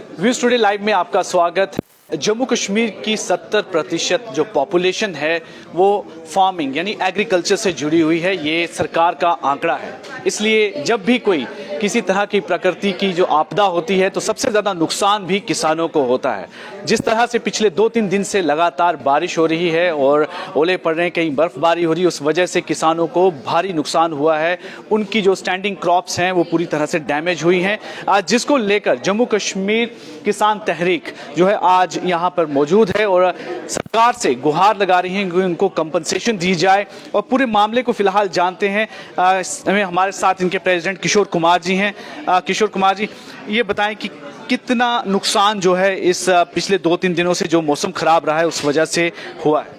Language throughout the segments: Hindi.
व्यूज टुडे लाइव में आपका स्वागत है। जम्मू कश्मीर की 70% जो पॉपुलेशन है वो फार्मिंग यानी एग्रीकल्चर से जुड़ी हुई है। ये सरकार का आंकड़ा है। इसलिए जब भी कोई किसी तरह की प्रकृति की जो आपदा होती है तो सबसे ज़्यादा नुकसान भी किसानों को होता है। जिस तरह से पिछले 2-3 दिन से लगातार बारिश हो रही है और ओले पड़ रहे हैं, कहीं बर्फबारी हो रही है, उस वजह से किसानों को भारी नुकसान हुआ है। उनकी जो स्टैंडिंग क्रॉप्स हैं वो पूरी तरह से डैमेज हुई हैं। आज जिसको लेकर जम्मू कश्मीर किसान तहरीक जो है आज यहाँ पर मौजूद है और सरकार से गुहार लगा रही हैं कि उनको कंपनसेशन दी जाए। और पूरे मामले को फिलहाल जानते हैं, हमारे साथ इनके प्रेसिडेंट किशोर कुमार जी हैं। किशोर कुमार जी, ये बताएं कि कितना नुकसान जो है इस पिछले 2-3 दिनों से जो मौसम खराब रहा है उस वजह से हुआ है।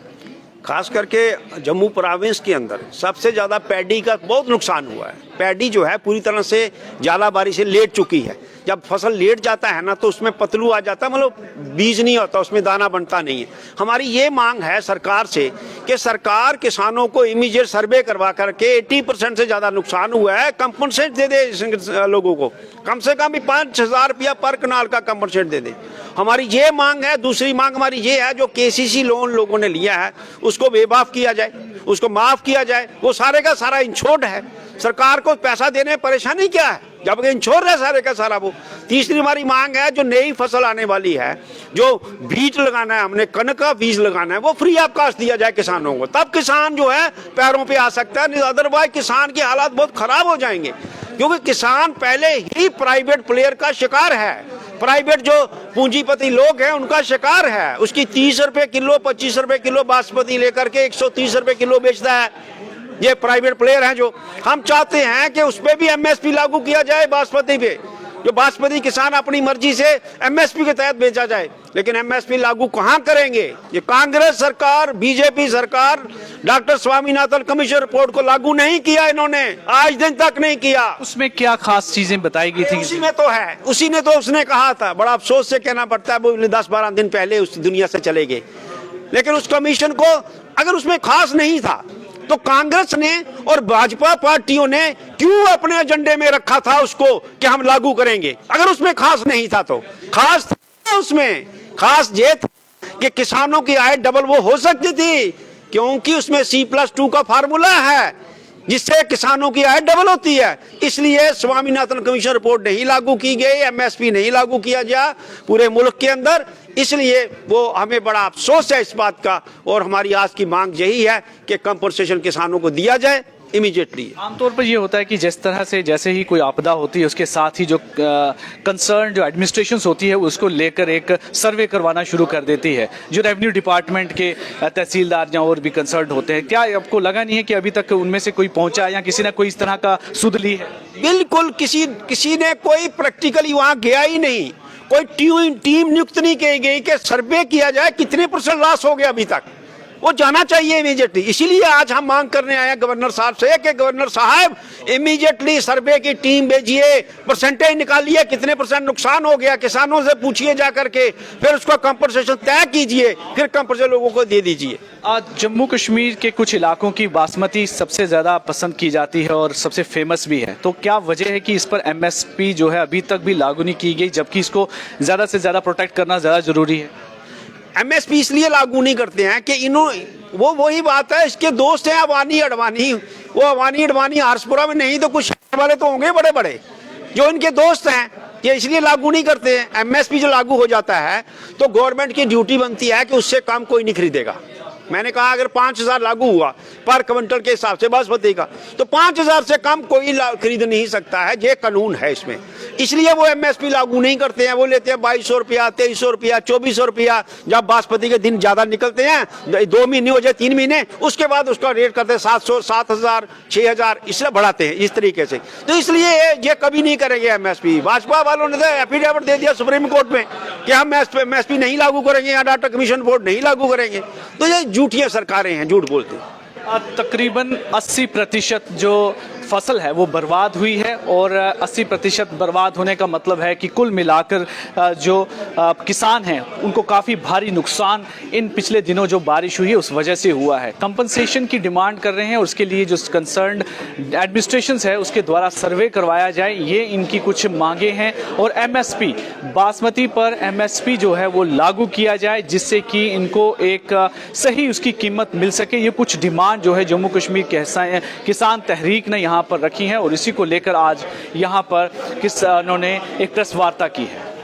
खास करके जम्मू प्रोविंस के अंदर सबसे ज़्यादा पैडी का बहुत नुकसान हुआ है। पैडी जो है पूरी तरह से ज़्यादा बारिश से लेट चुकी है। जब फसल लेट जाता है ना तो उसमें पतलू आ जाता है, मतलब बीज नहीं होता, उसमें दाना बनता नहीं है। हमारी ये मांग है सरकार से कि सरकार किसानों को इमीडिएट सर्वे करवा करके 80% से ज़्यादा नुकसान हुआ है कंपनसेट दे दे लोगों को। कम से कम भी 5,000 रुपया पर कनाल का कंपनसेट दे दे। हमारी ये मांग है। दूसरी मांग हमारी ये है, जो केसीसी लोन लोगों ने लिया है उसको बेमाफ किया जाए, उसको माफ किया जाए। वो सारे का सारा इंश्योर्ड है। सरकार को पैसा देने में परेशानी क्या है जबकि इंश्योर है सारे का सारा वो। तीसरी हमारी मांग है, जो नई फसल आने वाली है, जो बीज लगाना है, हमने कनक का बीज लगाना है, वो फ्री ऑफ कास्ट दिया जाए किसानों को। तब किसान जो है पैरों पे आ सकता है, नहीं अदरवाइज किसान के हालात बहुत खराब हो जाएंगे। क्योंकि किसान पहले ही प्राइवेट प्लेयर का शिकार है। प्राइवेट जो पूंजीपति लोग हैं उनका शिकार है। उसकी 30 रुपए किलो 25 रुपए किलो बासमती लेकर के 130 रुपए किलो बेचता है। ये प्राइवेट प्लेयर हैं। जो हम चाहते हैं कि उस पर भी एमएसपी लागू किया जाए बासमती पे, जो बासमती किसान अपनी मर्जी से एमएसपी के तहत बेचा जाए। लेकिन एमएसपी लागू कहाँ करेंगे? ये कांग्रेस सरकार, बीजेपी सरकार, डॉक्टर स्वामीनाथन कमीशन रिपोर्ट को लागू नहीं किया इन्होंने, आज दिन तक नहीं किया। उसमें क्या खास चीजें बताई गई थी? उसी में तो है, उसी ने तो उसने कहा था। बड़ा अफसोस से कहना पड़ता है, वो 10-12 दिन पहले उस दुनिया से चले गए। लेकिन उस कमीशन को अगर उसमें खास नहीं था तो कांग्रेस ने और भाजपा पार्टियों ने क्यों अपने एजेंडे में रखा था उसको कि हम लागू करेंगे? अगर उसमें खास नहीं था तो खास था। उसमें खास ये था कि किसानों की आय डबल वो हो सकती थी, क्योंकि उसमें C+2 का फार्मूला है जिससे किसानों की आय डबल होती है। इसलिए स्वामीनाथन कमीशन रिपोर्ट नहीं लागू की गई, एमएसपी नहीं लागू किया गया पूरे मुल्क के अंदर। इसलिए वो हमें बड़ा अफसोस है इस बात का। और हमारी आज की मांग यही है कि कंपनसेशन किसानों को दिया जाए इमीडिएटली। आमतौर पर ये होता है कि जिस तरह से जैसे ही कोई आपदा होती है उसके साथ ही जो कंसर्न जो एडमिनिस्ट्रेशन होती है उसको लेकर एक सर्वे करवाना शुरू कर देती है। जो रेवेन्यू डिपार्टमेंट के तहसीलदार या और भी कंसर्न होते हैं, क्या आपको लगा नहीं है कि अभी तक उनमें से कोई पहुंचा या किसी ने कोई इस तरह का सुध ली है? बिल्कुल किसी ने कोई प्रैक्टिकली वहां गया ही नहीं। कोई टीम नियुक्त नहीं की गई कि सर्वे किया जाए कितने % लॉस हो गया अभी तक। वो जाना चाहिए इमीडिएटली। इसीलिए आज हम मांग करने आए हैं गवर्नर साहब से कि गवर्नर साहब इमीडिएटली सर्वे की टीम भेजिए, परसेंटेज निकालिए कितने % नुकसान हो गया, किसानों से पूछिए जा करके, फिर उसका कंपनसेशन तय कीजिए, फिर कंपनसेशन लोगों को दे दीजिए। आज जम्मू कश्मीर के कुछ इलाकों की बासमती सबसे ज़्यादा पसंद की जाती है और सबसे फेमस भी है, तो क्या वजह है कि इस पर एमएसपी जो है अभी तक भी लागू नहीं की गई, जबकि इसको ज़्यादा से ज़्यादा प्रोटेक्ट करना ज़्यादा ज़रूरी है? एमएसपी इसलिए लागू नहीं करते हैं कि वो वही बात है, इसके दोस्त हैं अवानी अडवाणी। वो अवानी अडवाणी हारसपुरा में नहीं तो कुछ शहर वाले तो होंगे बड़े बड़े जो इनके दोस्त हैं, ये इसलिए लागू नहीं करते हैं। एमएसपी जो लागू हो जाता है तो गवर्नमेंट की ड्यूटी बनती है कि उससे कम कोई नहीं खरीदेगा। मैंने कहा अगर 5,000 लागू हुआ पर क्विंटल के हिसाब से बासमती का, तो 5,000 से कम कोई खरीद नहीं सकता है। ये कानून है इसमें। इसलिए वो एमएसपी लागू नहीं करते हैं। वो लेते हैं 2,200 रुपया, 2,300 रुपया, 2,400 रुपया। जब बासमती के दिन ज्यादा निकलते हैं, 2 महीने हो जाए 3 महीने, उसके बाद उसका रेट करते हैं 700, 7,000, 6,000, इसलिए बढ़ाते हैं इस तरीके से। तो इसलिए ये कभी नहीं करेंगे एमएसपी। भाजपा वालों ने तो एफिडेविट दे दिया सुप्रीम कोर्ट में कि हम एमएसपी नहीं लागू करेंगे या डाटा कमीशन बोर्ड नहीं लागू करेंगे। तो ये झूठियां सरकारें हैं, झूठ बोलते हैं। तकरीबन 80% जो फसल है वो बर्बाद हुई है और 80% बर्बाद होने का मतलब है कि कुल मिलाकर जो किसान हैं उनको काफ़ी भारी नुकसान इन पिछले दिनों जो बारिश हुई है उस वजह से हुआ है। कंपनसेशन की डिमांड कर रहे हैं और उसके लिए जो कंसर्न्ड एडमिनिस्ट्रेशंस है उसके द्वारा सर्वे करवाया जाए, ये इनकी कुछ मांगे हैं। और एमएसपी, बासमती पर एमएसपी जो है वो लागू किया जाए जिससे कि इनको एक सही उसकी कीमत मिल सके। ये कुछ डिमांड जो है जम्मू कश्मीर के किसान तहरीक ने यहाँ पर रखी है और इसी को लेकर आज यहाँ पर किसानों ने एक प्रेस वार्ता की है।